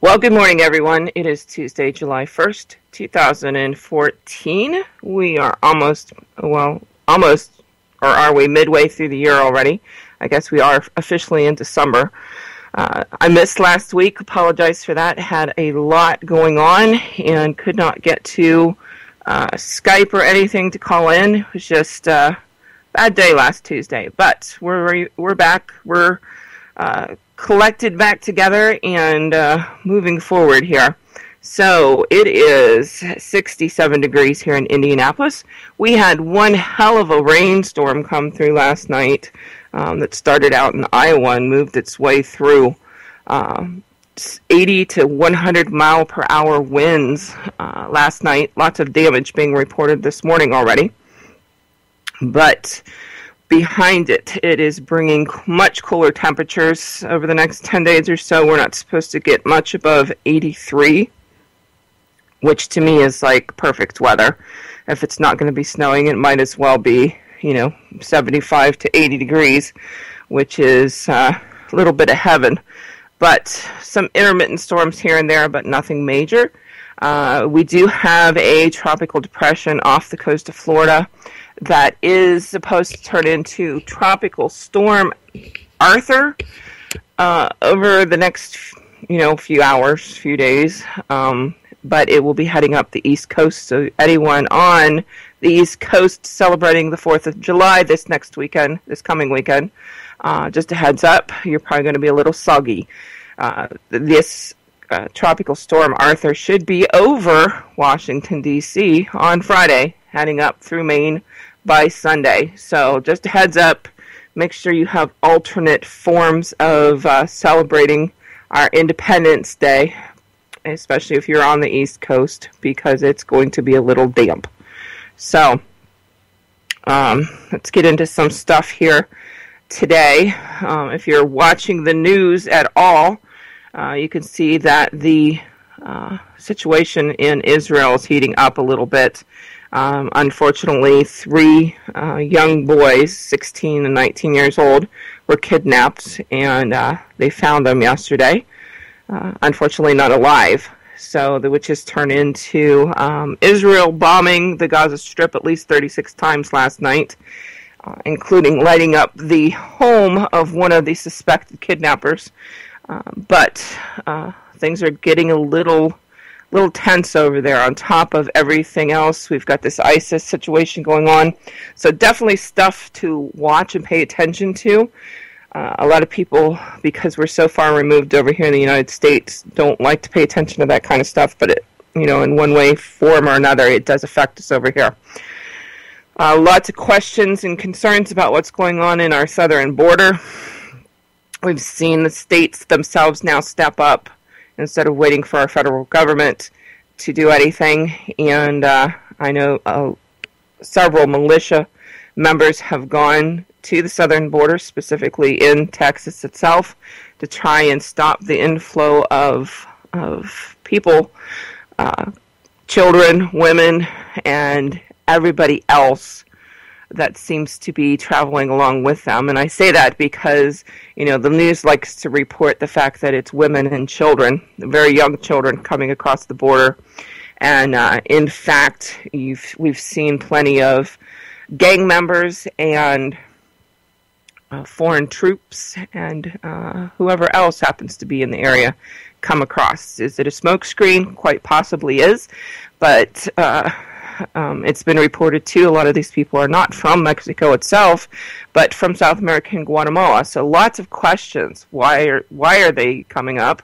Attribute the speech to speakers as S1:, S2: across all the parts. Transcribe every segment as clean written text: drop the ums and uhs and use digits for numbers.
S1: Well, good morning, everyone. It is Tuesday, July 1st, 2014. We are almost, or are we midway through the year already? I guess we are officially in December. I missed last week. Apologize for that. Had a lot going on and could not get to Skype or anything to call in. It was just a bad day last Tuesday. But we're back. We're collected back together and moving forward here. So it is 67 degrees here in Indianapolis. We had one hell of a rainstorm come through last night that started out in Iowa and moved its way through 80 to 100 mile per hour winds last night. Lots of damage being reported this morning already. But behind it, it is bringing much cooler temperatures over the next 10 days or so. We're not supposed to get much above 83, which to me is like perfect weather. If it's not going to be snowing, it might as well be, 75 to 80 degrees, which is a little bit of heaven. But some intermittent storms here and there, but nothing major. We do have a tropical depression off the coast of Florida that is supposed to turn into Tropical Storm Arthur over the next, few hours, few days. But it will be heading up the East Coast. So anyone on the East Coast celebrating the 4th of July this coming weekend, just a heads up, you're probably going to be a little soggy. This Tropical Storm Arthur should be over Washington, D.C. on Friday, heading up through Maine by Sunday. So just a heads up, make sure you have alternate forms of celebrating our Independence Day, especially if you're on the East Coast, because it's going to be a little damp. So let's get into some stuff here today. If you're watching the news at all, you can see that the situation in Israel is heating up a little bit. Unfortunately, 3 young boys, 16 and 19 years old, were kidnapped, and they found them yesterday. Unfortunately, not alive. So, which has turned into Israel bombing the Gaza Strip at least 36 times last night, including lighting up the home of one of the suspected kidnappers. But things are getting a little tense over there. On top of everything else, we've got this ISIS situation going on. So definitely stuff to watch and pay attention to. A lot of people, because we're so far removed over here in the United States, don't like to pay attention to that kind of stuff. But, in one way, form or another, it does affect us over here. Lots of questions and concerns about what's going on in our southern border. We've seen the states themselves now step up instead of waiting for our federal government to do anything. And I know several militia members have gone to the southern border, specifically in Texas itself, to try and stop the inflow of people, children, women, and everybody else that seems to be traveling along with them. And I say that because, the news likes to report the fact that it's women and children, very young children, coming across the border. And in fact, we've seen plenty of gang members and foreign troops and whoever else happens to be in the area come across. Is it a smokescreen? Quite possibly is. But it's been reported, too, a lot of these people are not from Mexico itself, but from South America and Guatemala. So lots of questions. Why are they coming up?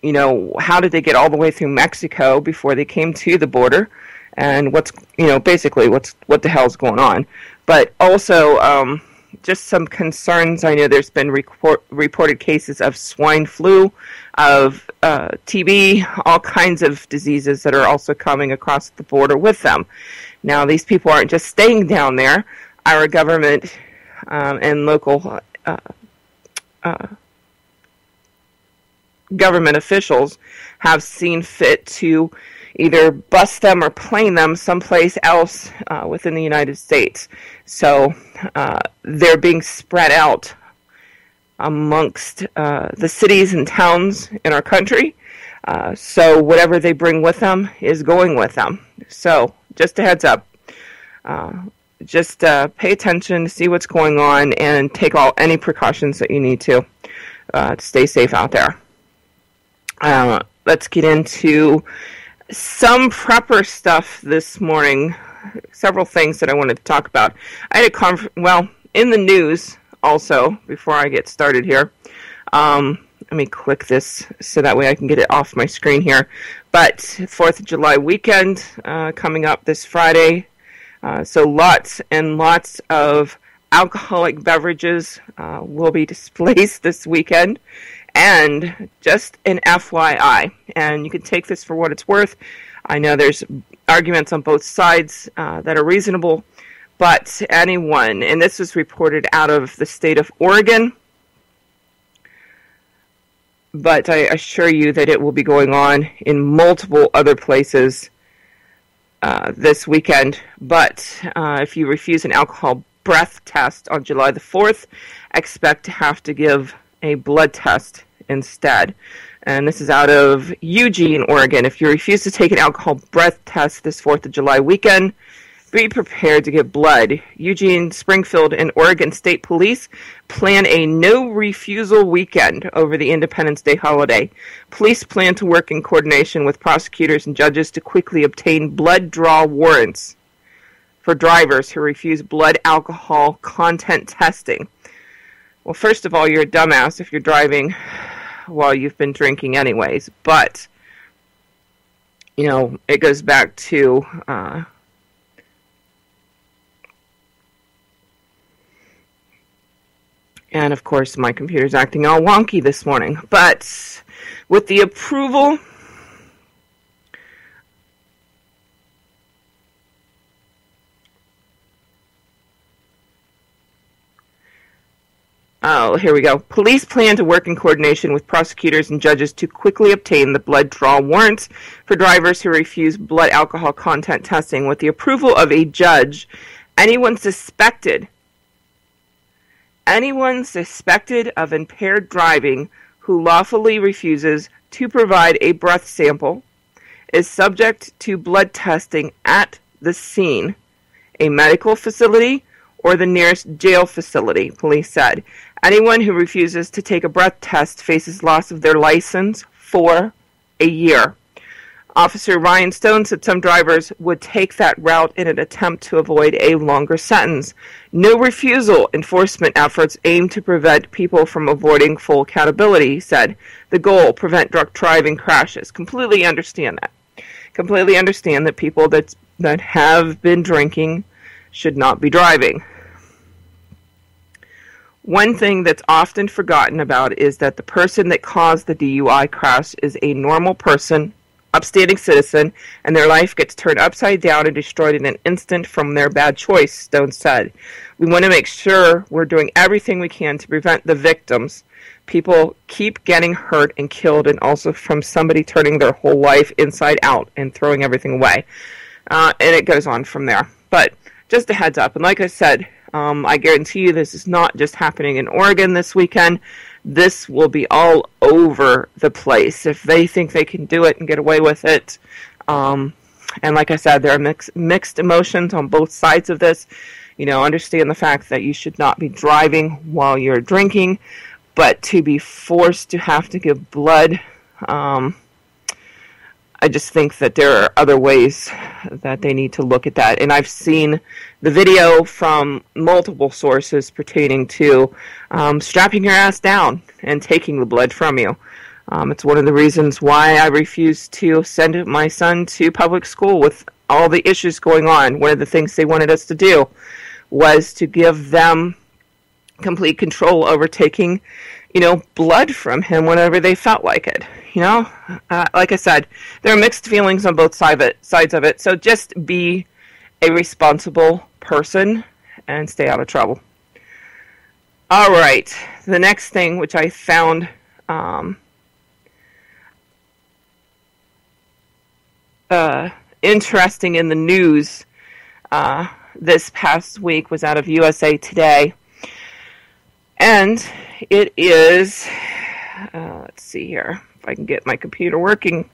S1: How did they get all the way through Mexico before they came to the border? And what the hell's going on? But also, just some concerns. I know there's been reported cases of swine flu, of TB, all kinds of diseases that are also coming across the border with them. Now, these people aren't just staying down there. Our government and local government officials have seen fit to either bus them or plane them someplace else within the United States. So they're being spread out amongst the cities and towns in our country. So whatever they bring with them is going with them. So just a heads up. Just pay attention, see what's going on, and take any precautions that you need to stay safe out there. Let's get into some prepper stuff this morning. Several things that I wanted to talk about. I had in the news also, before I get started here. Let me click this so that way I can get it off my screen here. But 4th of July weekend coming up this Friday. So lots and lots of alcoholic beverages will be displayed this weekend. And just an FYI, and you can take this for what it's worth. I know there's arguments on both sides that are reasonable, but anyone, and this was reported out of the state of Oregon, but I assure you that it will be going on in multiple other places this weekend. But if you refuse an alcohol breath test on July the 4th, expect to have to give a blood test instead. And this is out of Eugene, Oregon. If you refuse to take an alcohol breath test this 4th of July weekend, be prepared to give blood. Eugene, Springfield, and Oregon State Police plan a no-refusal weekend over the Independence Day holiday. Police plan to work in coordination with prosecutors and judges to quickly obtain blood draw warrants for drivers who refuse blood alcohol content testing. Well, first of all, you're a dumbass if you're driving while you've been drinking anyways. But, it goes back to and, of course, my computer's acting all wonky this morning. But with the approval Oh, here we go. Police plan to work in coordination with prosecutors and judges to quickly obtain the blood draw warrants for drivers who refuse blood alcohol content testing. With the approval of a judge, anyone suspected of impaired driving who lawfully refuses to provide a breath sample is subject to blood testing at the scene, a medical facility, or the nearest jail facility, police said. Anyone who refuses to take a breath test faces loss of their license for a year. Officer Ryan Stone said some drivers would take that route in an attempt to avoid a longer sentence. No refusal enforcement efforts aim to prevent people from avoiding full accountability, he said. The goal, prevent drunk driving crashes. Completely understand that. Completely understand that people that have been drinking should not be driving. One thing that's often forgotten about is that the person that caused the DUI crash is a normal person, upstanding citizen, and their life gets turned upside down and destroyed in an instant from their bad choice, Stone said. We want to make sure we're doing everything we can to prevent the victims. People keep getting hurt and killed, and also from somebody turning their whole life inside out and throwing everything away. And it goes on from there. But just a heads up, and like I said, I guarantee you this is not just happening in Oregon this weekend. This will be all over the place. If they think they can do it and get away with it. And like I said, there are mixed emotions on both sides of this. Understand the fact that you should not be driving while you're drinking. But to be forced to have to give blood, I just think that there are other ways that they need to look at that. And I've seen the video from multiple sources pertaining to strapping your ass down and taking the blood from you. It's one of the reasons why I refused to send my son to public school with all the issues going on. One of the things they wanted us to do was to give them complete control over taking, blood from him whenever they felt like it. Like I said, there are mixed feelings on both sides of it. So just be a responsible person and stay out of trouble. All right. The next thing, which I found interesting in the news this past week, was out of USA Today. And it is, let's see here, If I can get my computer working.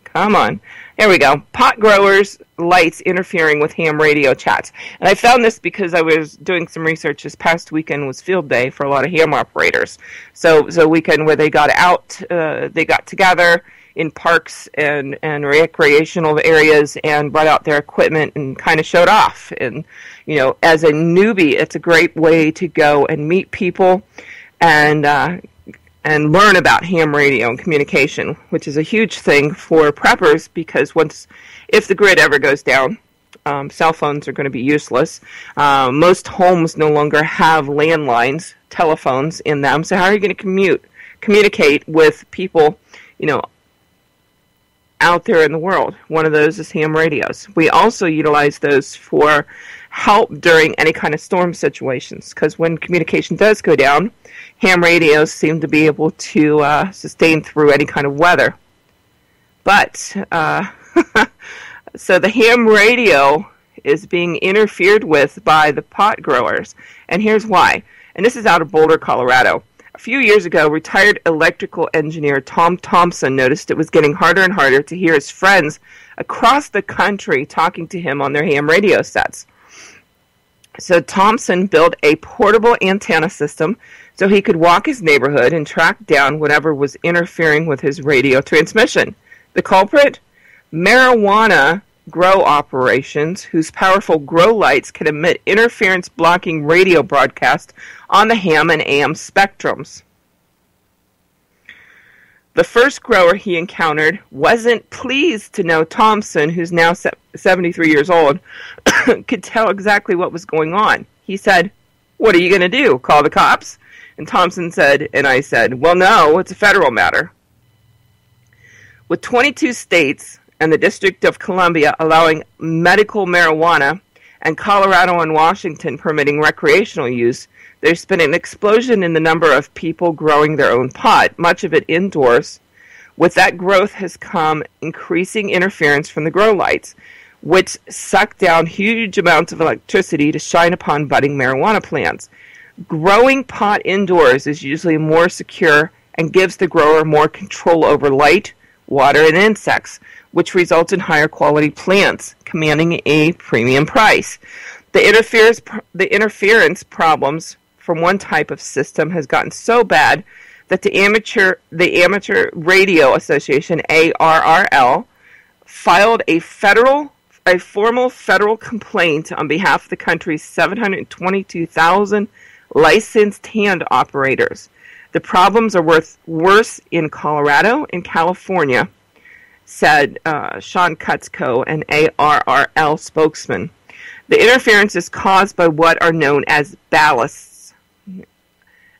S1: Come on. There we go. Pot growers' lights interfering with ham radio chats. And I found this because I was doing some research. This past weekend was field day for a lot of ham operators. So a weekend where they got out, they got together in parks and recreational areas and brought out their equipment and kind of showed off. And, you know, as a newbie, it's a great way to go and meet people and learn about ham radio and communication, which is a huge thing for preppers because if the grid ever goes down, cell phones are going to be useless. Most homes no longer have landlines, telephones in them. So how are you going to communicate with people, you know, out there in the world? One of those is ham radios. We also utilize those for help during any kind of storm situations because when communication does go down, ham radios seem to be able to sustain through any kind of weather. But, so the ham radio is being interfered with by the pot growers. And here's why. And this is out of Boulder, Colorado. A few years ago, retired electrical engineer Tom Thompson noticed it was getting harder and harder to hear his friends across the country talking to him on their ham radio sets. So Thompson built a portable antenna system so he could walk his neighborhood and track down whatever was interfering with his radio transmission. The culprit? Marijuana grow operations whose powerful grow lights can emit interference-blocking radio broadcasts on the ham and AM spectrums. The first grower he encountered wasn't pleased to know Thompson, who's now 73 years old, could tell exactly what was going on. He said, "What are you going to do, call the cops?" And Thompson said, and I said, "Well, no, it's a federal matter." With 22 states and the District of Columbia allowing medical marijuana and Colorado and Washington permitting recreational use, there's been an explosion in the number of people growing their own pot, much of it indoors. With that growth has come increasing interference from the grow lights, which suck down huge amounts of electricity to shine upon budding marijuana plants. Growing pot indoors is usually more secure and gives the grower more control over light, water, and insects, which results in higher quality plants, commanding a premium price. The interference problems from one type of system has gotten so bad that the Amateur Radio Association, ARRL, filed a formal federal complaint on behalf of the country's 722,000 licensed hand operators. The problems are worse in Colorado and California, said Sean Kutzko, an ARRL spokesman. The interference is caused by what are known as ballasts,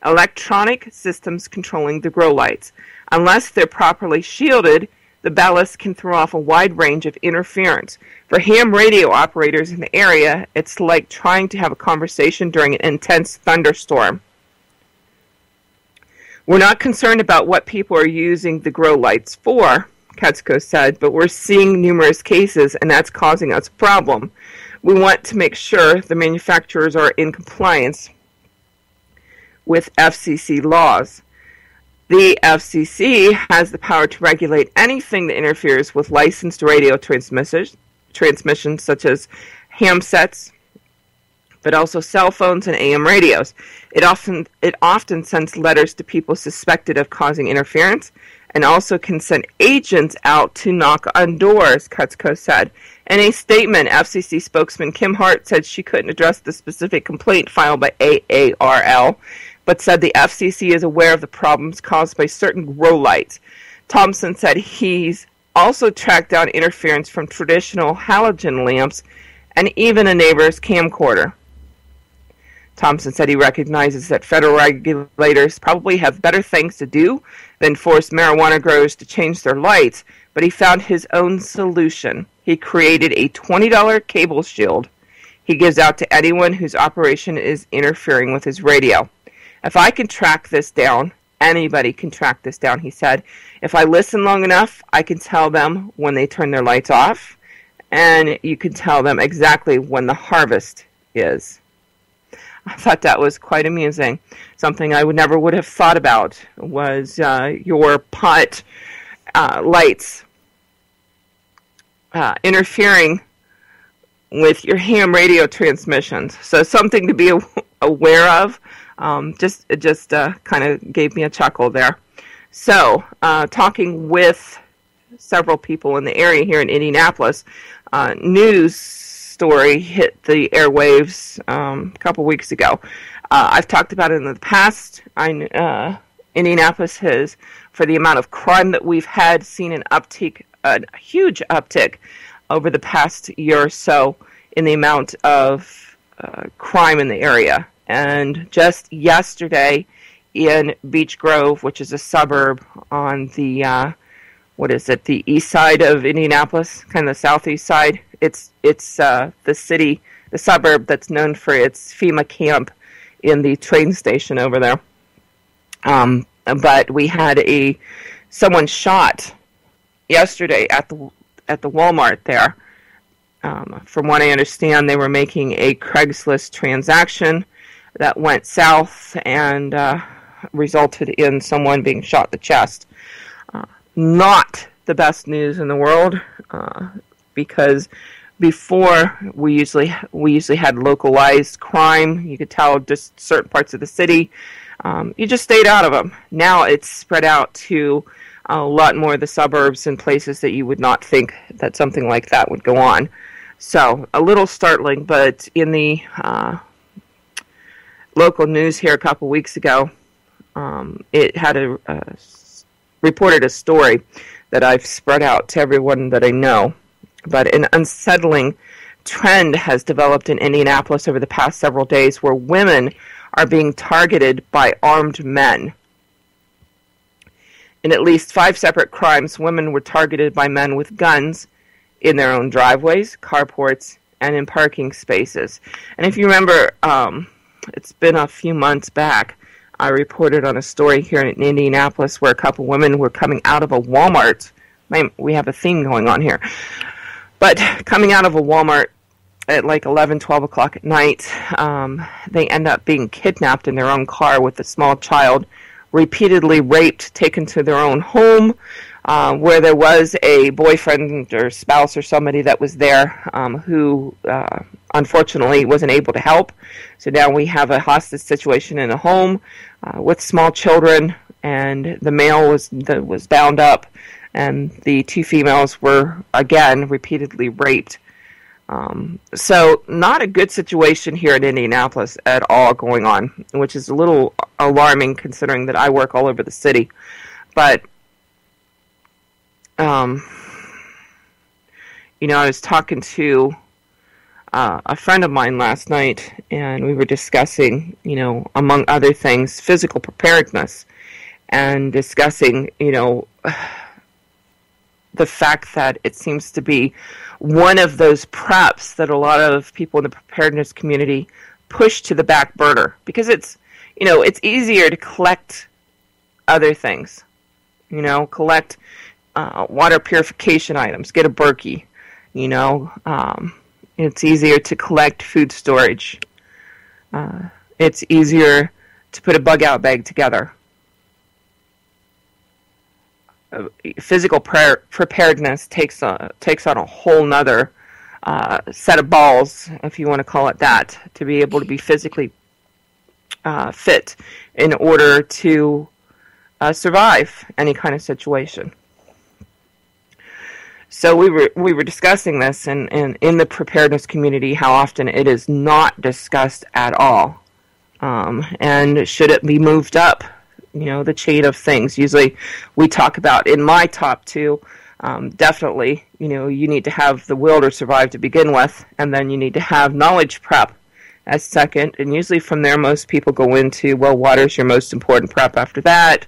S1: electronic systems controlling the grow lights. Unless they're properly shielded, the ballasts can throw off a wide range of interference. For ham radio operators in the area, it's like trying to have a conversation during an intense thunderstorm. We're not concerned about what people are using the grow lights for, Kutzko said, but we're seeing numerous cases, and that's causing us a problem. We want to make sure the manufacturers are in compliance with FCC laws. The FCC has the power to regulate anything that interferes with licensed radio transmissions such as ham sets, but also cell phones and AM radios. It often sends letters to people suspected of causing interference and also can send agents out to knock on doors, Kutzko said. In a statement, FCC spokesman Kim Hart said she couldn't address the specific complaint filed by AARL, but said the FCC is aware of the problems caused by certain grow lights. Thompson said he's also tracked down interference from traditional halogen lamps and even a neighbor's camcorder. Thompson said he recognizes that federal regulators probably have better things to do than force marijuana growers to change their lights, but he found his own solution. He created a $20 cable shield he gives out to anyone whose operation is interfering with his radio. If I can track this down, anybody can track this down, he said. If I listen long enough, I can tell them when they turn their lights off, and you can tell them exactly when the harvest is. I thought that was quite amusing. Something I never would have thought about was your pot lights interfering with your ham radio transmissions. So something to be aware of. It just kind of gave me a chuckle there. So talking with several people in the area here in Indianapolis, news story hit the airwaves a couple weeks ago. I've talked about it in the past. Indianapolis has, for the amount of crime that we've had, seen a huge uptick over the past year or so in the amount of crime in the area. And just yesterday in Beech Grove, which is a suburb on the the east side of Indianapolis, kind of the southeast side. It's the suburb that's known for its FEMA camp in the train station over there. But we had someone shot yesterday at the Walmart there. From what I understand, they were making a Craigslist transaction that went south and resulted in someone being shot in the chest. Not the best news in the world, because before we usually had localized crime. You could tell just certain parts of the city. You just stayed out of them. Now it's spread out to a lot more of the suburbs and places that you would not think that something like that would go on. So a little startling, but in the local news here a couple weeks ago, it had reported a story that I've spread out to everyone that I know. But an unsettling trend has developed in Indianapolis over the past several days where women are being targeted by armed men. In at least 5 separate crimes, women were targeted by men with guns in their own driveways, carports, and in parking spaces. And if you remember, it's been a few months back, I reported on a story here in Indianapolis where a couple women were coming out of a Walmart. We have a theme going on here. But coming out of a Walmart at like 11, 12 o'clock at night, they end up being kidnapped in their own car with a small child, repeatedly raped, taken to their own home, where there was a boyfriend or spouse or somebody that was there who unfortunately wasn't able to help. So now we have a hostage situation in a home with small children, and the male was bound up, and the 2 females were again repeatedly raped. So not a good situation here in Indianapolis at all going on, which is a little alarming considering that I work all over the city. But I was talking to a friend of mine last night, and we were discussing, among other things, physical preparedness, and discussing, the fact that it seems to be one of those preps that a lot of people in the preparedness community push to the back burner, because it's easier to collect other things, collect water purification items, get a Berkey, it's easier to collect food storage. It's easier to put a bug-out bag together. Physical preparedness takes on a whole nother set of balls, if you want to call it that, to be able to be physically fit in order to survive any kind of situation. So we were discussing this, and in the preparedness community, how often it is not discussed at all, and should it be moved up, the chain of things. Usually, we talk about in my top 2. Definitely, you need to have the will to survive to begin with, and then you need to have knowledge prep as second. And usually, from there, most people go into, well, water's your most important prep after that,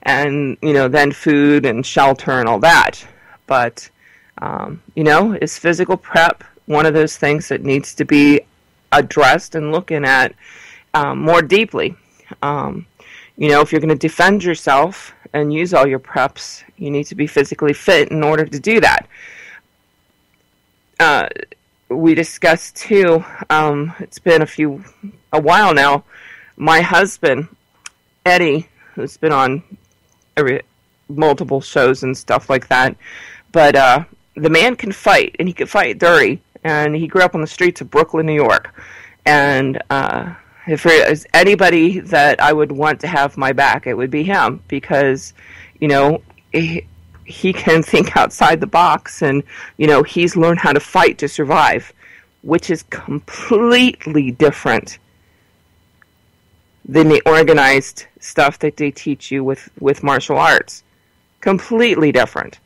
S1: and then food and shelter and all that. But is physical prep one of those things that needs to be addressed and looking at more deeply? If you're going to defend yourself and use all your preps, you need to be physically fit in order to do that. We discussed, too, it's been a few a while now, my husband, Eddie, who's been on multiple shows and stuff like that, but the man can fight, and he can fight dirty, and he grew up on the streets of Brooklyn, New York. And if there is anybody that I would want to have my back, it would be him, because, you know, he can think outside the box, and, you know, he's learned how to fight to survive, which is completely different than the organized stuff that they teach you with martial arts. Completely different.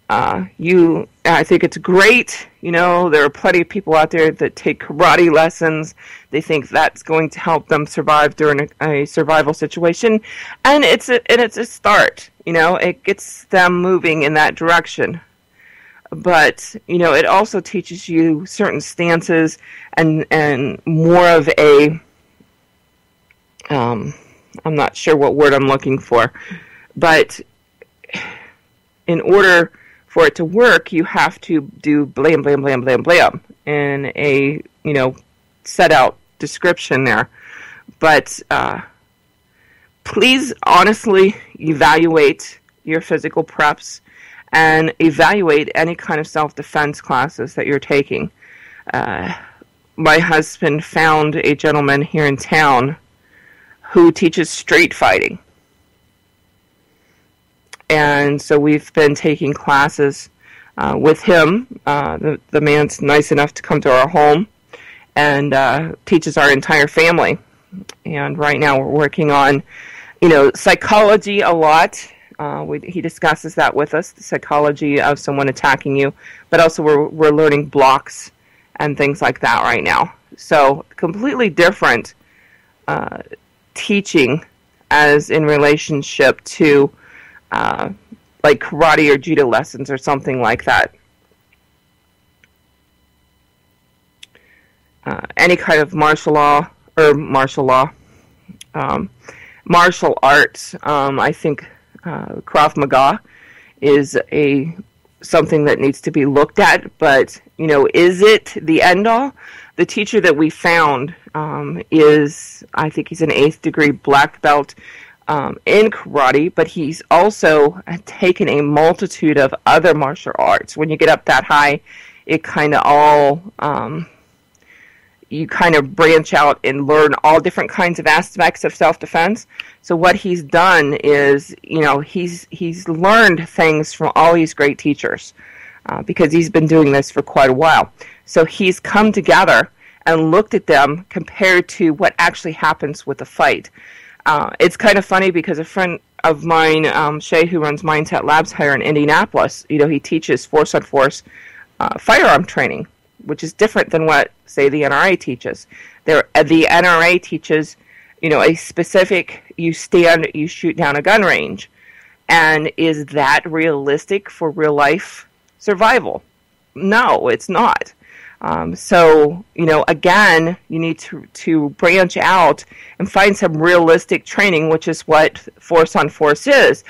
S1: I think it's great. You know, there are plenty of people out there that take karate lessons. They think that's going to help them survive during a survival situation, and it's a start. You know, it gets them moving in that direction. But, you know, it also teaches you certain stances and more of a, I'm not sure what word I'm looking for, but in order for it to work, you have to do blam, blam, blam, blam, blam in a, you know, set out description there. But please honestly evaluate your physical preps and evaluate any kind of self-defense classes that you're taking. My husband found a gentleman here in town who teaches street fighting. And so we've been taking classes with him. The man's nice enough to come to our home and teaches our entire family. And right now we're working on, you know, psychology a lot. He discusses that with us, the psychology of someone attacking you. But also we're learning blocks and things like that right now. So completely different teaching as in relationship to like karate or judo lessons or something like that. Any kind of martial arts. I think Krav Maga is something that needs to be looked at. But, you know, is it the end all? The teacher that we found I think he's an 8th degree black belt in karate, but he's also taken a multitude of other martial arts. When you get up that high, it kind of all, you kind of branch out and learn all different kinds of aspects of self-defense. So what he's done is, you know, he's learned things from all these great teachers because he's been doing this for quite a while. So he's come together and looked at them compared to what actually happens with a fight. It's kind of funny because a friend of mine, Shay, who runs Mindset Labs here in Indianapolis, you know, he teaches force-on-force firearm training, which is different than what, say, the NRA teaches. The NRA teaches, you know, a specific, you stand, you shoot down a gun range. And is that realistic for real-life survival? No, it's not. So, you know, again, you need to branch out and find some realistic training, which is what Force on Force is.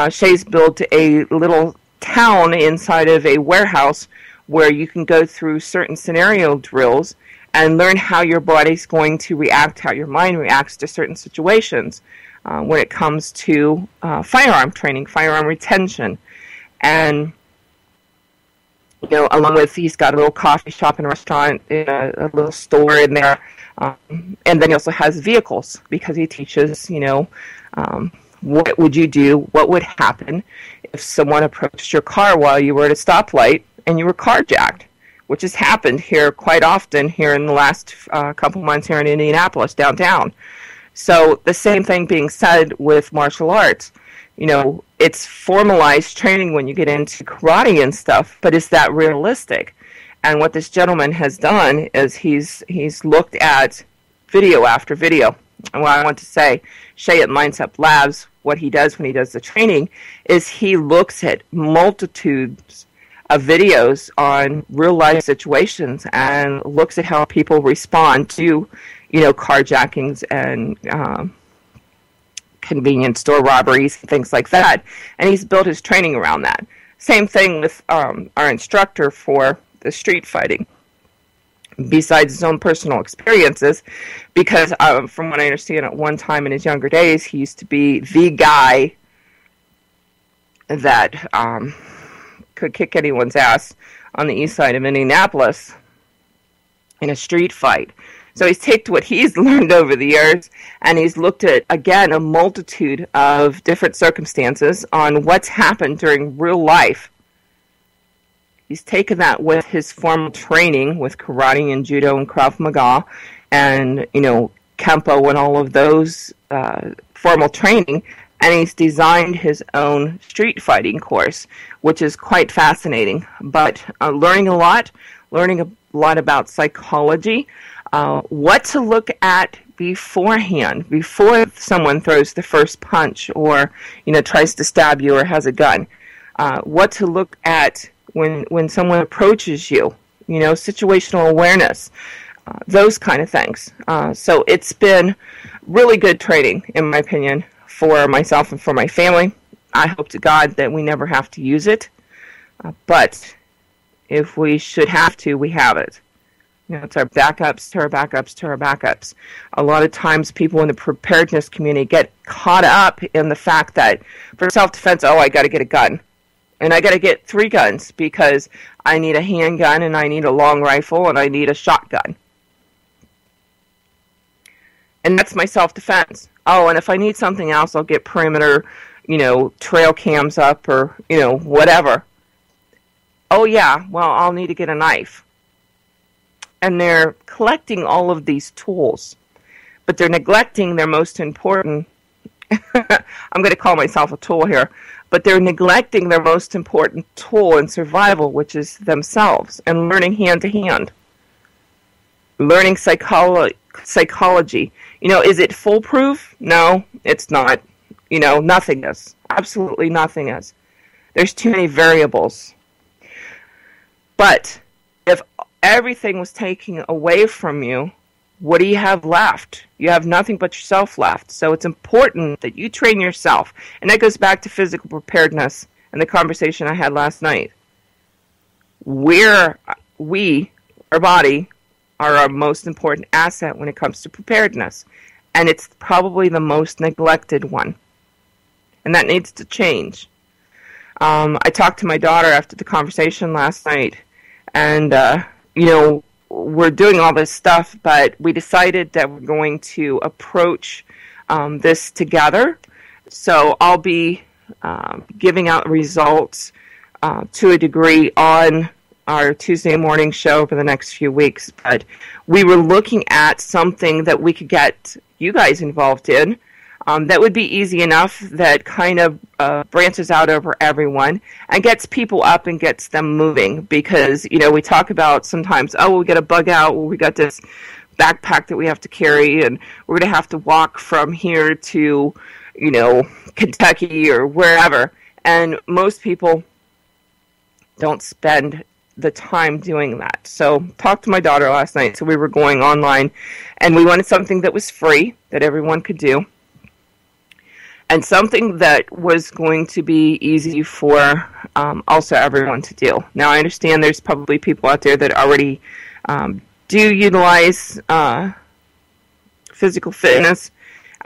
S1: Shay's built a little town inside of a warehouse where you can go through certain scenario drills and learn how your body's going to react, how your mind reacts to certain situations when it comes to firearm training, firearm retention. And you know, along with, he's got a little coffee shop and restaurant, a little store in there. And then he also has vehicles because he teaches, you know, what would you do, what would happen if someone approached your car while you were at a stoplight and you were carjacked, which has happened here quite often here in the last couple months here in Indianapolis, downtown. So the same thing being said with martial arts. You know, it's formalized training when you get into karate and stuff, but is that realistic? And what this gentleman has done is he's looked at video after video. And what I want to say, Shay at Mindset Labs, what he does when he does the training is he looks at multitudes of videos on real-life situations and looks at how people respond to, you know, carjackings and convenience store robberies, things like that, and he's built his training around that. Same thing with our instructor for the street fighting. besides his own personal experiences, because from what I understand, at one time in his younger days, he used to be the guy that could kick anyone's ass on the east side of Indianapolis in a street fight. So he's taken what he's learned over the years, and he's looked at, again, a multitude of different circumstances on what's happened during real life. He's taken that with his formal training with karate and judo and Krav Maga and, Kempo and all of those formal training, and he's designed his own street fighting course, which is quite fascinating. But learning a lot about psychology, what to look at beforehand, before someone throws the first punch or, tries to stab you or has a gun. What to look at when someone approaches you, situational awareness, those kind of things. So it's been really good training, in my opinion, for myself and for my family. I hope to God that we never have to use it. But if we should have to, we have it. It's our backups to our backups to our backups. A lot of times people in the preparedness community get caught up in the fact that for self-defense, I got to get a gun. And I got to get 3 guns because I need a handgun and I need a long rifle and I need a shotgun. And that's my self-defense. And if I need something else, I'll get perimeter, trail cams up or, whatever. I'll need to get a knife. And they're collecting all of these tools, but they're neglecting their most important. I'm going to call myself a tool here, but they're neglecting their most important tool in survival, which is themselves, and learning hand-to-hand. Learning psychology. Is it foolproof? No, it's not. Nothing is. Absolutely nothing is. There's too many variables. But if everything was taken away from you, what do you have left? You have nothing but yourself left. So it's important that you train yourself. And that goes back to physical preparedness and the conversation I had last night. Our body, are our most important asset when it comes to preparedness. And it's probably the most neglected one. And that needs to change. I talked to my daughter after the conversation last night, and we're doing all this stuff, but we decided that we're going to approach this together. So I'll be giving out results to a degree on our Tuesday morning show for the next few weeks. But we were looking at something that we could get you guys involved in. That would be easy enough, that kind of branches out over everyone and gets people up and gets them moving. Because, we talk about sometimes, we got to bug out, we got this backpack that we have to carry, and we're going to have to walk from here to, Kentucky or wherever. And most people don't spend the time doing that. So talked to my daughter last night, so we were going online, and we wanted something that was free, that everyone could do. And something that was going to be easy for also everyone to do. Now, I understand there's probably people out there that already do utilize physical fitness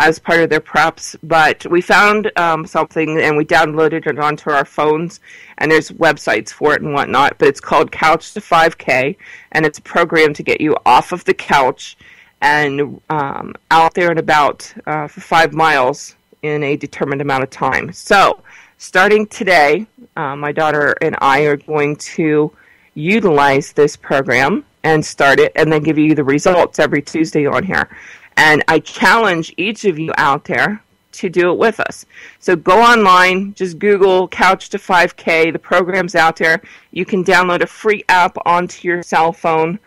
S1: as part of their preps, but we found something, and we downloaded it onto our phones, and there's websites for it and whatnot, but it's called Couch to 5K, and it's a program to get you off of the couch and out there and about for 5 miles in a determined amount of time. So, starting today, my daughter and I are going to utilize this program and start it, and then give you the results every Tuesday on here. And I challenge each of you out there to do it with us. So go online, just Google Couch to 5K. The program's out there. You can download a free app onto your cell phone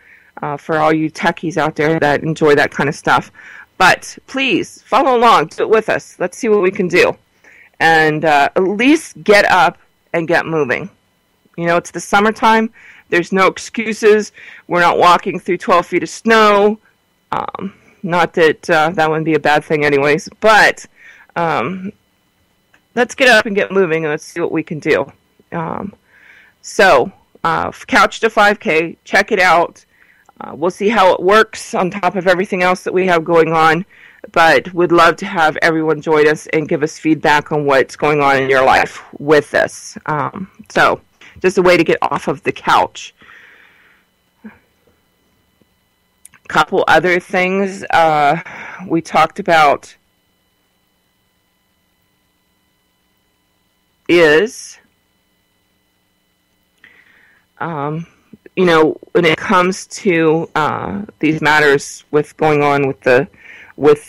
S1: for all you techies out there that enjoy that kind of stuff. But please, follow along, do it with us. Let's see what we can do. And at least get up and get moving. It's the summertime. There's no excuses. We're not walking through 12 feet of snow. Not that that wouldn't be a bad thing anyways. But let's get up and get moving, and let's see what we can do. So, Couch to 5K, check it out. We'll see how it works on top of everything else that we have going on, but would love to have everyone join us and give us feedback on what's going on in your life with this. So just a way to get off of the couch. A couple other things we talked about is, when it comes to these matters with going on with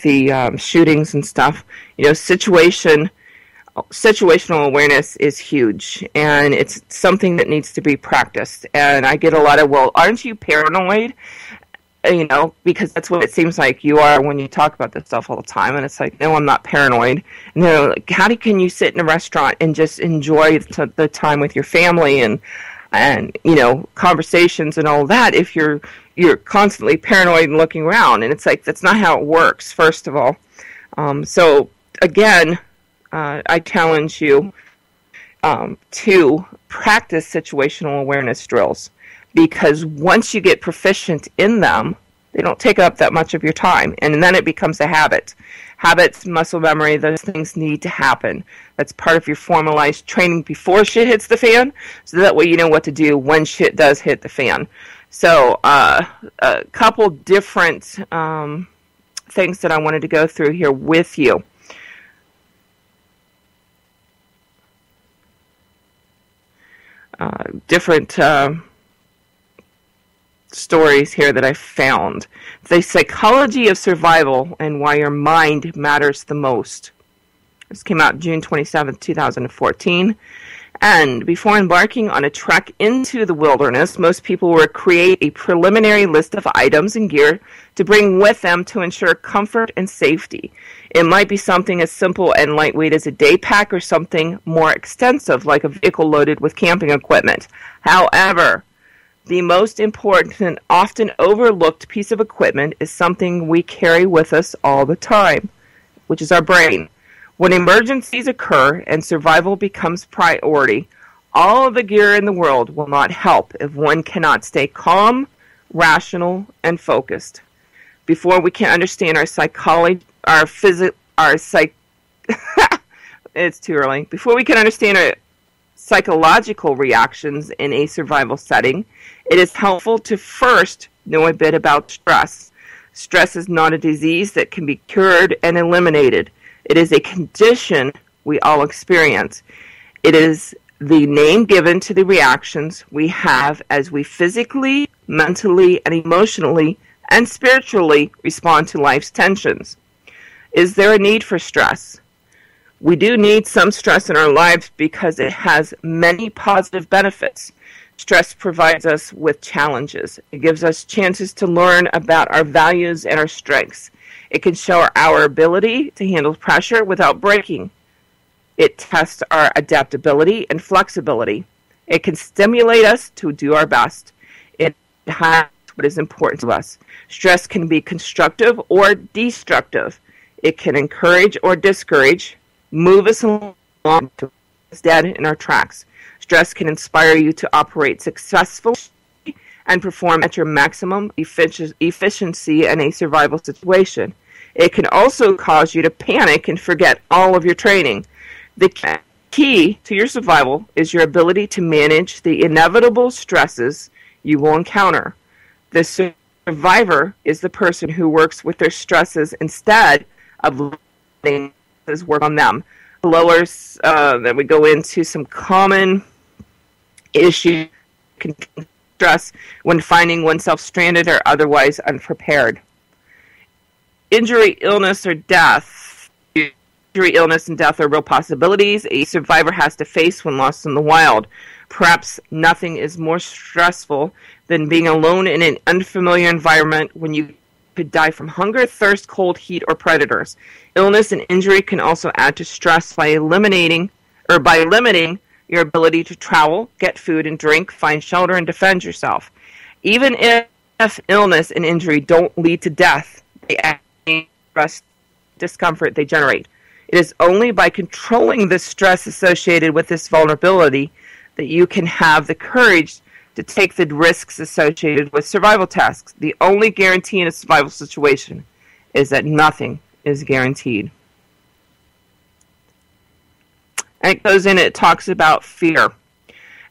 S1: the shootings and stuff, situational awareness is huge, and it's something that needs to be practiced. And I get a lot of, well, aren't you paranoid? Because that's what it seems like you are when you talk about this stuff all the time. And it's like, no, I'm not paranoid. And they're like, how can you sit in a restaurant and just enjoy the time with your family and conversations and all that if you're constantly paranoid and looking around? And it's like, that's not how it works, first of all. So again, I challenge you to practice situational awareness drills, because once you get proficient in them, they don't take up that much of your time, and then it becomes a habit. Habits, muscle memory, those things need to happen. That's part of your formalized training before shit hits the fan, so that way you know what to do when shit does hit the fan. So a couple different things that I wanted to go through here with you. Different stories here that I found. The psychology of survival and why your mind matters the most. This came out June 27th, 2014. And before embarking on a trek into the wilderness, most people will create a preliminary list of items and gear to bring with them to ensure comfort and safety. It might be something as simple and lightweight as a day pack, or something more extensive like a vehicle loaded with camping equipment. However, the most important and often overlooked piece of equipment is something we carry with us all the time, which is our brain. When emergencies occur and survival becomes priority, all of the gear in the world will not help if one cannot stay calm, rational, and focused. Before we can understand our psychology, it's too early. Before we can understand our psychological reactions in a survival setting, it is helpful to first know a bit about stress. Stress is not a disease that can be cured and eliminated. It is a condition we all experience. It is the name given to the reactions we have as we physically, mentally, and emotionally and spiritually respond to life's tensions. Is there a need for stress? We do need some stress in our lives because it has many positive benefits. Stress provides us with challenges. It gives us chances to learn about our values and our strengths. It can show our ability to handle pressure without breaking. It tests our adaptability and flexibility. It can stimulate us to do our best. It highlights what is important to us. Stress can be constructive or destructive. It can encourage or discourage, move us along to dead in our tracks. Stress can inspire you to operate successfully and perform at your maximum efficiency in a survival situation. It can also cause you to panic and forget all of your training. The key to your survival is your ability to manage the inevitable stresses you will encounter. The survivor is the person who works with their stresses instead of letting others work on them. Lowers, then we go into some common issues, stress when finding oneself stranded or otherwise unprepared. Injury, illness, or death. Injury, illness, and death are real possibilities a survivor has to face when lost in the wild. Perhaps nothing is more stressful than being alone in an unfamiliar environment when you could die from hunger, thirst, cold, heat, or predators. Illness and injury can also add to stress by limiting your ability to travel, get food and drink, find shelter, and defend yourself. Even if illness and injury don't lead to death, they add stress, discomfort they generate. It is only by controlling the stress associated with this vulnerability that you can have the courage to take the risks associated with survival tasks. The only guarantee in a survival situation is that nothing is guaranteed. And it goes in, it talks about fear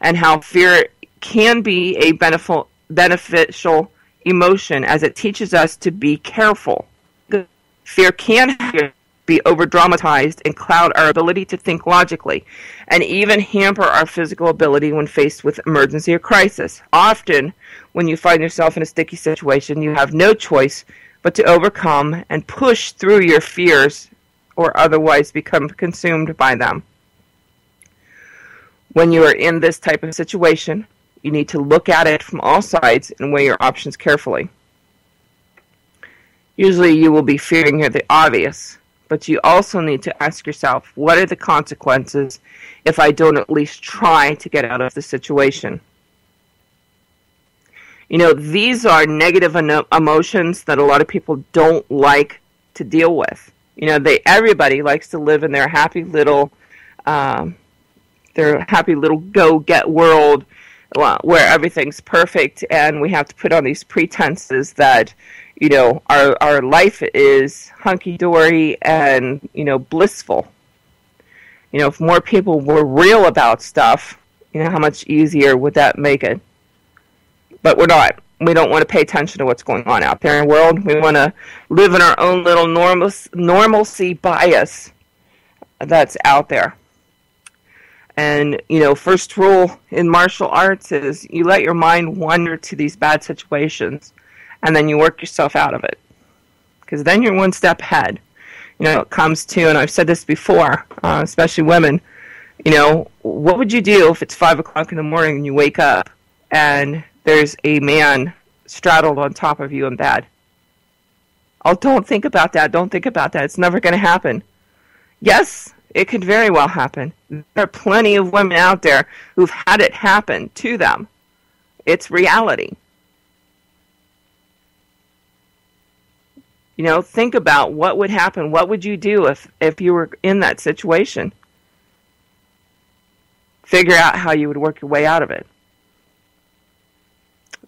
S1: and how fear can be a beneficial emotion as it teaches us to be careful. Fear can be over-dramatized and cloud our ability to think logically, and even hamper our physical ability when faced with emergency or crisis. Often, when you find yourself in a sticky situation, you have no choice but to overcome and push through your fears or otherwise become consumed by them. When you are in this type of situation, you need to look at it from all sides and weigh your options carefully. Usually you will be fearing the obvious, but you also need to ask yourself, what are the consequences if I don't at least try to get out of the situation? You know, these are negative emotions that a lot of people don't like to deal with. You know, everybody likes to live in their happy little go-get world where everything's perfect, and we have to put on these pretenses that, you know, our life is hunky-dory and, you know, blissful. You know, if more people were real about stuff, you know, how much easier would that make it? But we're not. We don't want to pay attention to what's going on out there in the world. We want to live in our own little normalcy bias that's out there. And, you know, first rule in martial arts is you let your mind wander to these bad situations, and then you work yourself out of it. Because then you're one step ahead. You know, it comes to, and I've said this before, especially women, you know, what would you do if it's 5 o'clock in the morning and you wake up and there's a man straddled on top of you in bed? Oh, don't think about that. Don't think about that. It's never going to happen. Yes, it could very well happen. There are plenty of women out there who've had it happen to them. It's reality. You know, think about what would happen. What would you do if you were in that situation? Figure out how you would work your way out of it.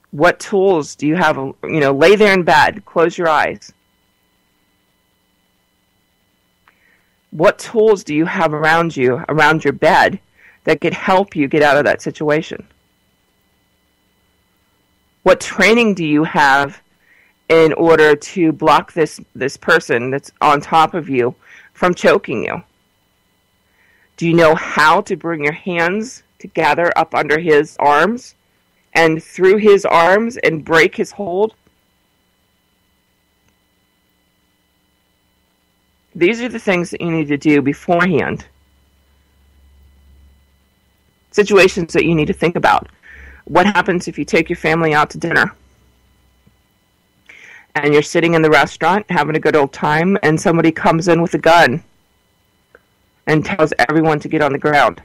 S1: What tools do you have? You know, lay there in bed, close your eyes. What tools do you have around you, around your bed, that could help you get out of that situation? What training do you have in order to block this person that's on top of you from choking you? Do you know how to bring your hands together up under his arms and through his arms and break his hold? These are the things that you need to do beforehand. Situations that you need to think about. What happens if you take your family out to dinner and you're sitting in the restaurant having a good old time and somebody comes in with a gun and tells everyone to get on the ground?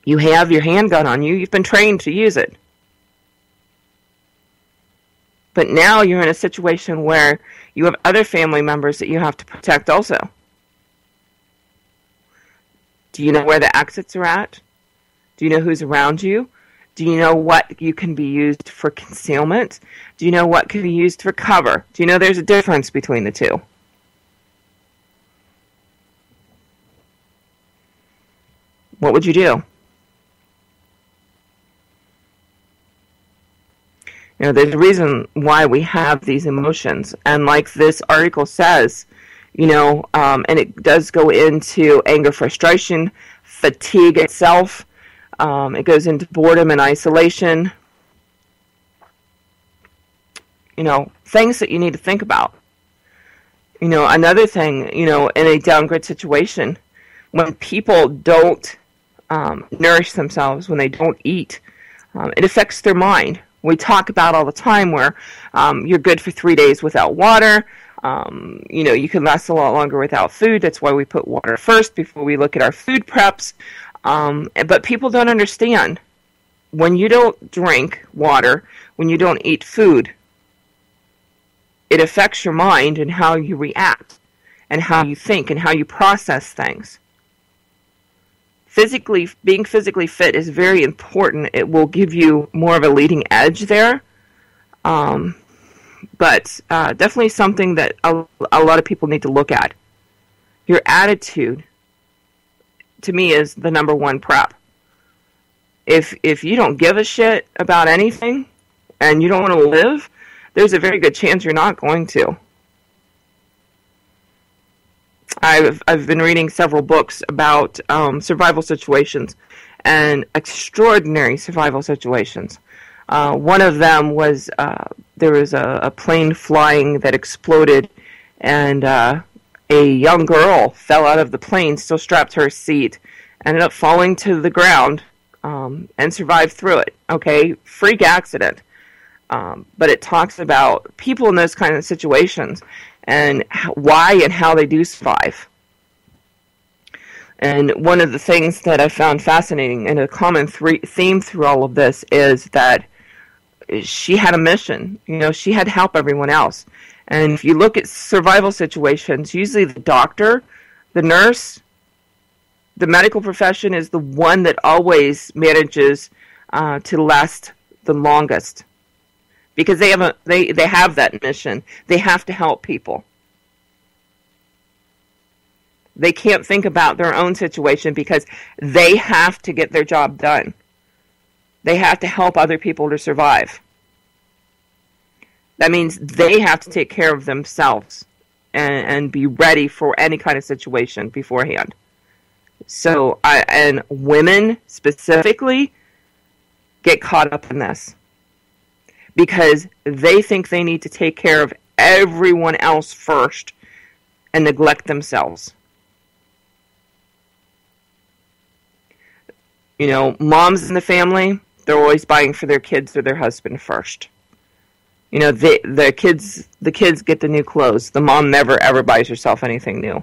S1: You have your handgun on you. You've been trained to use it. But now you're in a situation where you have other family members that you have to protect also. Do you know where the exits are at? Do you know who's around you? Do you know what you can be used for concealment? Do you know what can be used for cover? Do you know there's a difference between the two? What would you do? You know, there's a reason why we have these emotions. And like this article says, you know, and it does go into anger, frustration, fatigue itself. It goes into boredom and isolation. You know, things that you need to think about. You know, another thing, you know, in a downgrade situation, when people don't nourish themselves, when they don't eat, it affects their mind. We talk about all the time where you're good for 3 days without water. You know, you can last a lot longer without food. That's why we put water first before we look at our food preps. But people don't understand. When you don't drink water, when you don't eat food, it affects your mind and how you react and how you think and how you process things. being physically fit is very important. It will give you more of a leading edge there. But definitely something that a lot of people need to look at. Your attitude, to me, is the number one prep. If you don't give a shit about anything and you don't want to live, there's a very good chance you're not going to. I've been reading several books about survival situations and extraordinary survival situations. One of them was there was a plane flying that exploded, and a young girl fell out of the plane, still strapped to her seat, ended up falling to the ground, and survived through it. Okay, freak accident. But it talks about people in those kind of situations and why and how they do survive. And one of the things that I found fascinating and a common theme through all of this is that she had a mission. You know, she had to help everyone else. And if you look at survival situations, usually the doctor, the nurse, the medical profession is the one that always manages to last the longest, because they have that mission. They have to help people. They can't think about their own situation because they have to get their job done. They have to help other people to survive. That means they have to take care of themselves and be ready for any kind of situation beforehand. So, and women specifically get caught up in this because they think they need to take care of everyone else first and neglect themselves. You know, moms in the family, they're always buying for their kids or their husband first. You know, the kids get the new clothes. The mom never ever buys herself anything new.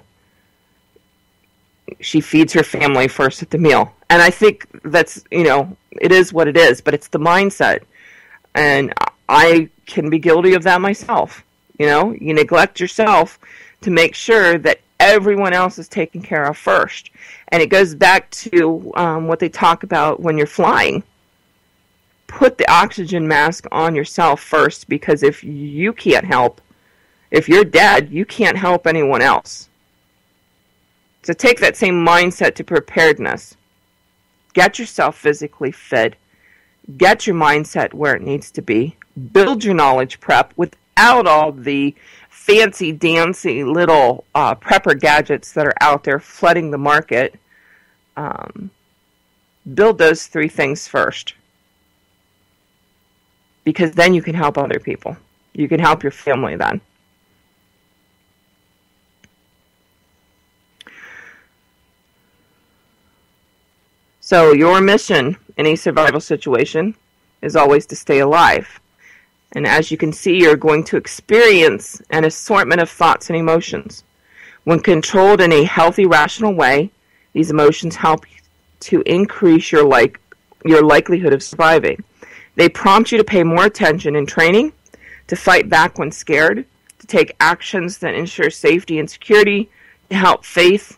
S1: She feeds her family first at the meal. And I think that's, you know, it is what it is, but it's the mindset. And I can be guilty of that myself. You know, you neglect yourself to make sure that everyone else is taken care of first. And it goes back to what they talk about when you're flying. Put the oxygen mask on yourself first, because if you can't help, if you're dead, you can't help anyone else. So take that same mindset to preparedness. Get yourself physically fit. Get your mindset where it needs to be. Build your knowledge prep without all the fancy dancy little prepper gadgets that are out there flooding the market. Build those three things first, because then you can help other people. You can help your family then. So your mission in a survival situation is always to stay alive. And as you can see, you're going to experience an assortment of thoughts and emotions. When controlled in a healthy, rational way, these emotions help to increase your likelihood of surviving. They prompt you to pay more attention in training, to fight back when scared, to take actions that ensure safety and security, to help faith,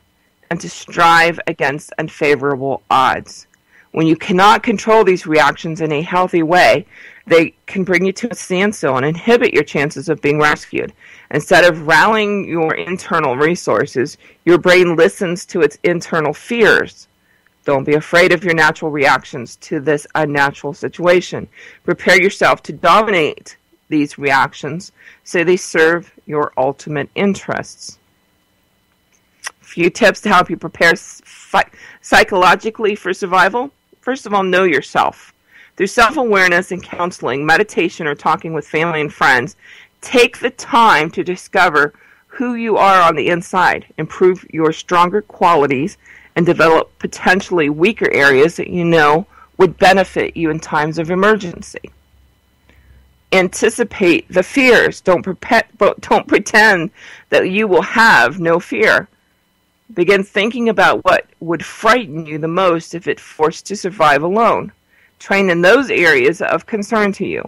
S1: and to strive against unfavorable odds. When you cannot control these reactions in a healthy way, they can bring you to a standstill and inhibit your chances of being rescued. Instead of rallying your internal resources, your brain listens to its internal fears. Don't be afraid of your natural reactions to this unnatural situation. Prepare yourself to dominate these reactions so they serve your ultimate interests. A few tips to help you prepare psychologically for survival. First of all, know yourself. Through self-awareness and counseling, meditation, or talking with family and friends, take the time to discover who you are on the inside, improve your stronger qualities, and develop potentially weaker areas that you know would benefit you in times of emergency. Anticipate the fears. Don't pretend that you will have no fear. Begin thinking about what would frighten you the most if it forced to survive alone. Train in those areas of concern to you.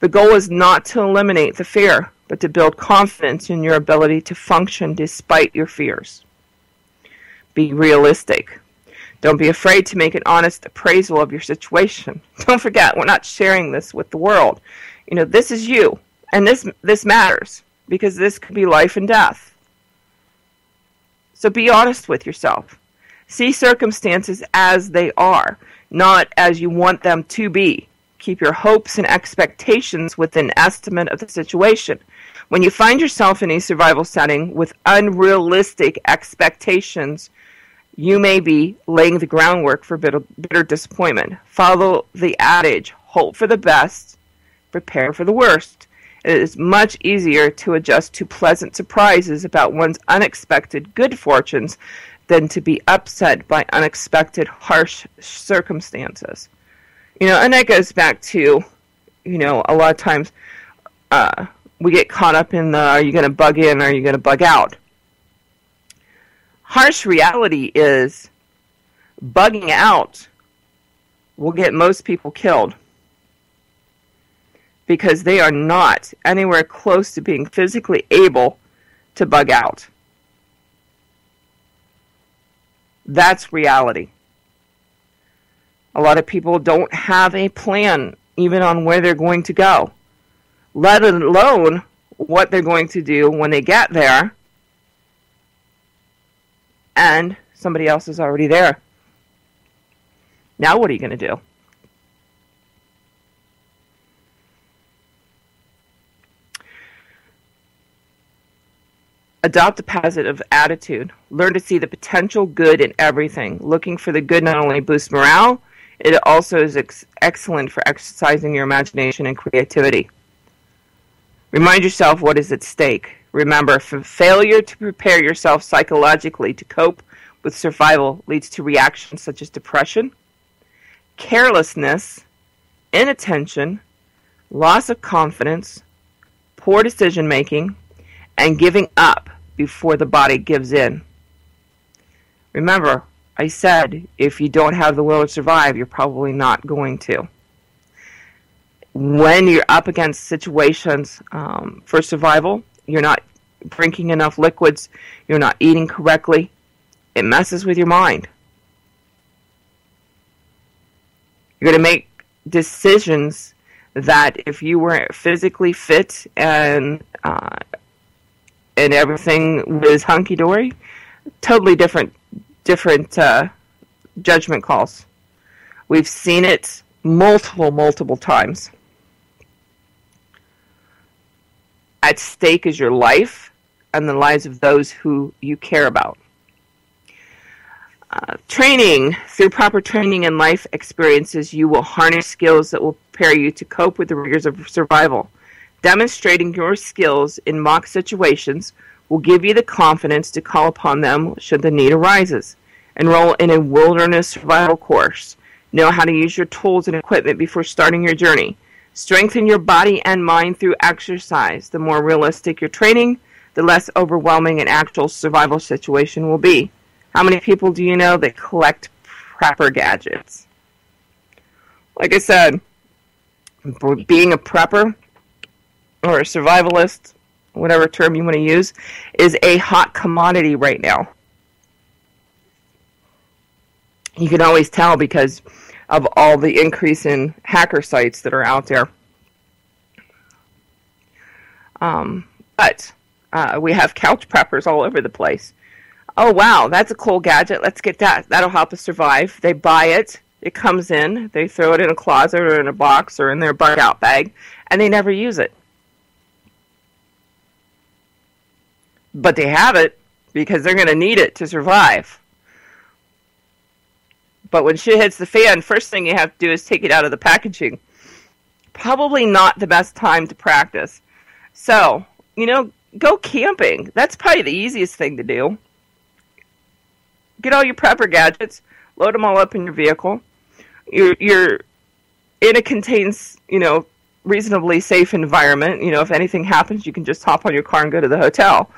S1: The goal is not to eliminate the fear, but to build confidence in your ability to function despite your fears. Be realistic. Don't be afraid to make an honest appraisal of your situation. Don't forget, we're not sharing this with the world. This is you, and this matters, because this could be life and death. So be honest with yourself. See circumstances as they are, not as you want them to be. Keep your hopes and expectations within estimate of the situation. When you find yourself in a survival setting with unrealistic expectations, you may be laying the groundwork for bitter disappointment. Follow the adage, hope for the best, prepare for the worst. It is much easier to adjust to pleasant surprises about one's unexpected good fortunes than to be upset by unexpected harsh circumstances. And that goes back to, a lot of times we get caught up in the, are you going to bug in or are you going to bug out? Harsh reality is bugging out will get most people killed because they are not anywhere close to being physically able to bug out. That's reality. A lot of people don't have a plan even on where they're going to go, let alone what they're going to do when they get there and somebody else is already there. Now what are you going to do? Adopt a positive attitude. Learn to see the potential good in everything. Looking for the good not only boosts morale, it also is excellent for exercising your imagination and creativity. Remind yourself what is at stake. Remember, failure to prepare yourself psychologically to cope with survival leads to reactions such as depression, carelessness, inattention, loss of confidence, poor decision making, and giving up before the body gives in. Remember, I said, if you don't have the will to survive, you're probably not going to. When you're up against situations for survival, you're not drinking enough liquids, you're not eating correctly, it messes with your mind. You're going to make decisions that if you were physically fit and everything was hunky-dory, totally different judgment calls. We've seen it multiple times. At stake is your life and the lives of those who you care about. Training. Through proper training and life experiences, you will harness skills that will prepare you to cope with the rigors of survival. Demonstrating your skills in mock situations will give you the confidence to call upon them should the need arises. Enroll in a wilderness survival course. Know how to use your tools and equipment before starting your journey. Strengthen your body and mind through exercise. The more realistic your training, the less overwhelming an actual survival situation will be. How many people do you know that collect prepper gadgets? Like I said, being a prepper or a survivalist, whatever term you want to use, is a hot commodity right now. You can always tell because of all the increase in hacker sites that are out there. But we have couch preppers all over the place. Oh, wow, that's a cool gadget. Let's get that. That'll help us survive. They buy it. It comes in. They throw it in a closet or in a box or in their bug-out bag, and they never use it. But they have it because they're going to need it to survive. But when shit hits the fan, first thing you have to do is take it out of the packaging. Probably not the best time to practice. So, go camping. That's probably the easiest thing to do. Get all your prepper gadgets, load them all up in your vehicle. You're in a contained, reasonably safe environment. If anything happens, you can just hop on your car and go to the hotel.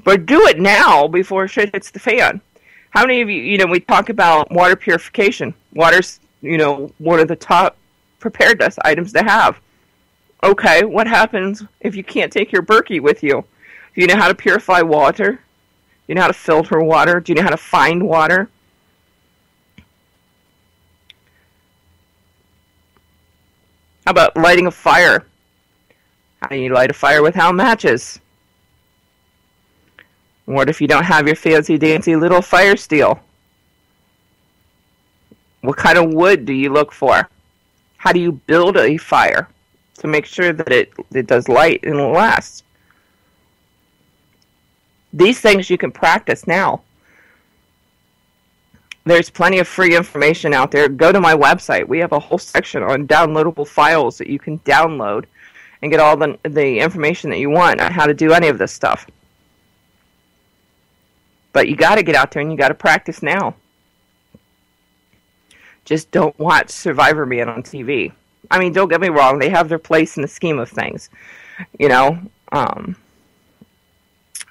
S1: But do it now before shit hits the fan. How many of you, we talk about water purification. Water's, one of the top preparedness items to have. Okay, what happens if you can't take your Berkey with you? Do you know how to purify water? Do you know how to filter water? Do you know how to find water? How about lighting a fire? How do you light a fire without matches? What if you don't have your fancy-dancy little fire steel? What kind of wood do you look for? How do you build a fire to make sure that it does light and will last? These things you can practice now. There's plenty of free information out there. Go to my website. We have a whole section on downloadable files that you can download and get all the information that you want on how to do any of this stuff. But you got to get out there and you got to practice now. Just don't watch Survivor Man on TV. I mean, don't get me wrong. They have their place in the scheme of things. You know,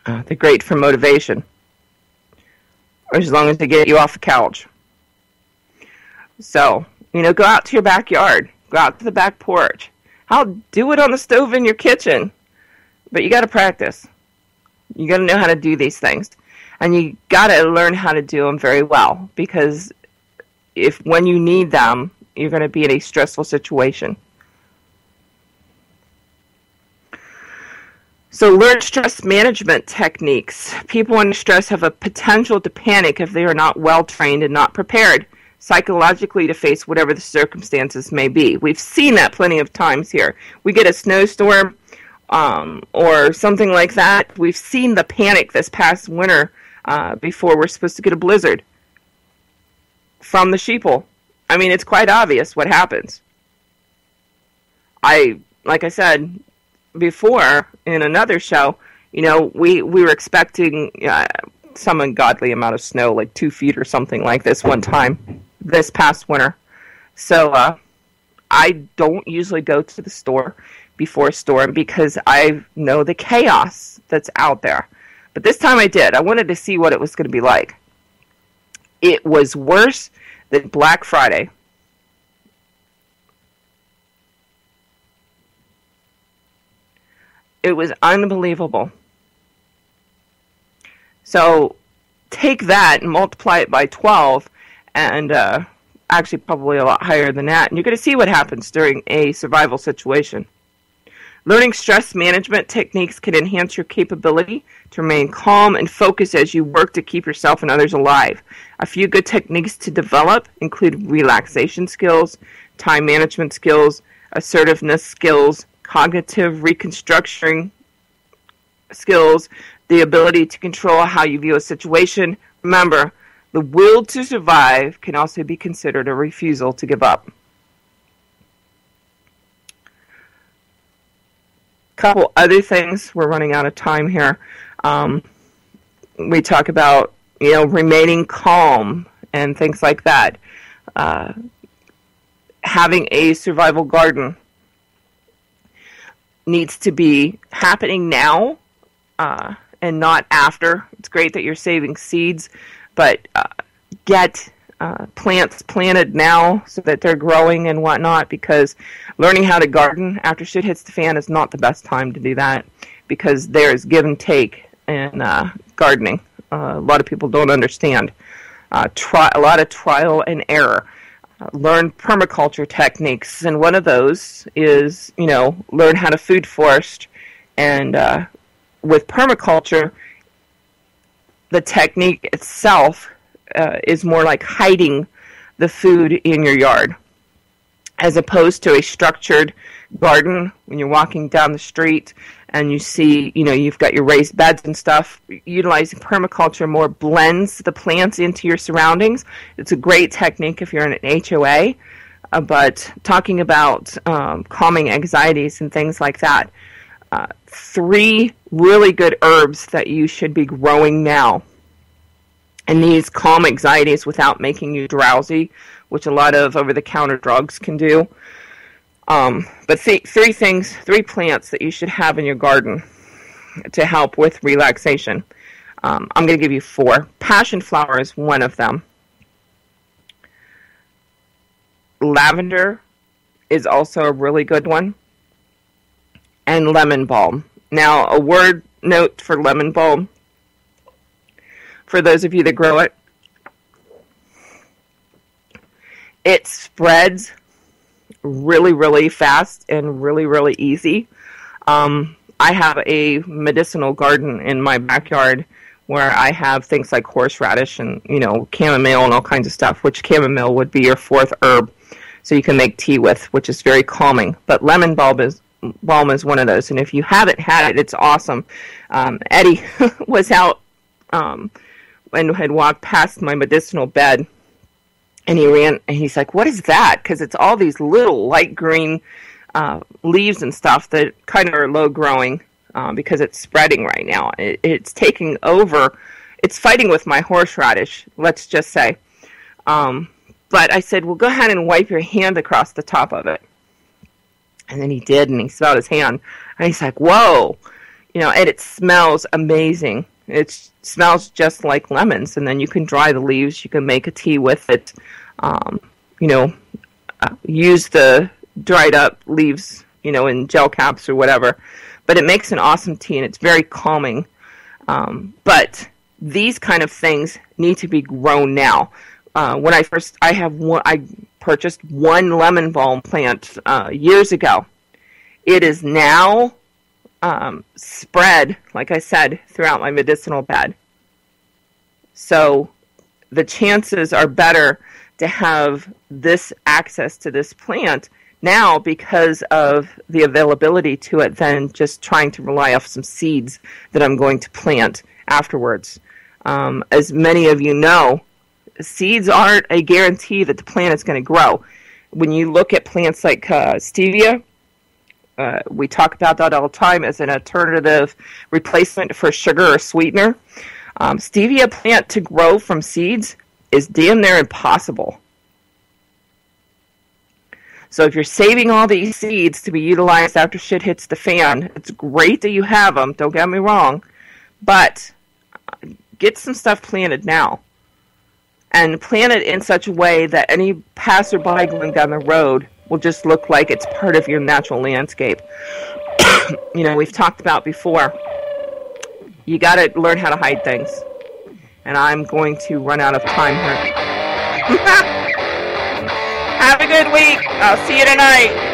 S1: they're great for motivation. As long as they get you off the couch. So, you know, go out to your backyard. Go out to the back porch. Do it on the stove in your kitchen. But you got to practice. You got to know how to do these things. And you got to learn how to do them very well. Because when you need them, you're going to be in a stressful situation. So learn stress management techniques. People under stress have a potential to panic if they are not well trained and not prepared psychologically to face whatever the circumstances may be. We've seen that plenty of times here. We get a snowstorm or something like that. We've seen the panic this past winter before we're supposed to get a blizzard from the sheeple. I mean, it's quite obvious what happens. Like I said before in another show, you know, we were expecting some ungodly amount of snow, like 2 feet or something like this one time this past winter. So I don't usually go to the store before a storm because I know the chaos that's out there. But this time I did. I wanted to see what it was going to be like. It was worse than Black Friday. It was unbelievable. So take that and multiply it by 12, and actually probably a lot higher than that, and you're going to see what happens during a survival situation. Learning stress management techniques can enhance your capability to remain calm and focused as you work to keep yourself and others alive. A few good techniques to develop include relaxation skills, time management skills, assertiveness skills, cognitive reconstruction skills, the ability to control how you view a situation. Remember, the will to survive can also be considered a refusal to give up. Couple other things. We're running out of time here. We talk about, you know, remaining calm and things like that. Having a survival garden needs to be happening now and not after. It's great that you're saving seeds, but get plants planted now so that they're growing and whatnot, because learning how to garden after shit hits the fan is not the best time to do that, because there's give and take in gardening. A lot of people don't understand. A lot of trial and error. Learn permaculture techniques, and one of those is, you know, learn how to food forest. And with permaculture, the technique itself is more like hiding the food in your yard, as opposed to a structured garden. When you're walking down the street and you see, you know, you've got your raised beds and stuff, utilizing permaculture more blends the plants into your surroundings. It's a great technique if you're in an HOA, but talking about calming anxieties and things like that, 3 really good herbs that you should be growing now. And these calm anxieties without making you drowsy, which a lot of over-the-counter drugs can do. But 3 plants that you should have in your garden to help with relaxation. I'm going to give you 4. Passion flower is one of them. Lavender is also a really good one. And lemon balm. Now, a word note for lemon balm, for those of you that grow it, it spreads really, really fast and really, really easy. I have a medicinal garden in my backyard where I have things like horseradish and, chamomile and all kinds of stuff, which chamomile would be your fourth herb. So you can make tea with, which is very calming. But lemon balm is one of those. And if you haven't had it, it's awesome. Eddie was out and had walked past my medicinal bed. And he ran, and he's like, "What is that?" Because it's all these little light green leaves and stuff that kind of are low growing because it's spreading right now. It's taking over. It's fighting with my horseradish, let's just say. But I said, well, go ahead and wipe your hand across the top of it. And then he did, and he smelled his hand. And he's like, whoa. And it smells amazing. It smells just like lemons. And then you can dry the leaves. You can make a tea with it. Use the dried up leaves, in gel caps or whatever. But it makes an awesome tea, and it's very calming. But these kind of things need to be grown now. When I purchased one lemon balm plant years ago. It is now spread, like I said, throughout my medicinal bed. So the chances are better to have this access to this plant now because of the availability to it than just trying to rely off some seeds that I'm going to plant afterwards. As many of you know, seeds aren't a guarantee that the plant is going to grow. When you look at plants like stevia, we talk about that all the time as an alternative replacement for sugar or sweetener. Stevia plant to grow from seeds is damn near impossible. So if you're saving all these seeds to be utilized after shit hits the fan, it's great that you have them, don't get me wrong, but get some stuff planted now. And plant it in such a way that any passerby going down the road will just look like it's part of your natural landscape. We've talked about before, you got to learn how to hide things. And I'm going to run out of time here. Have a good week. I'll see you tonight.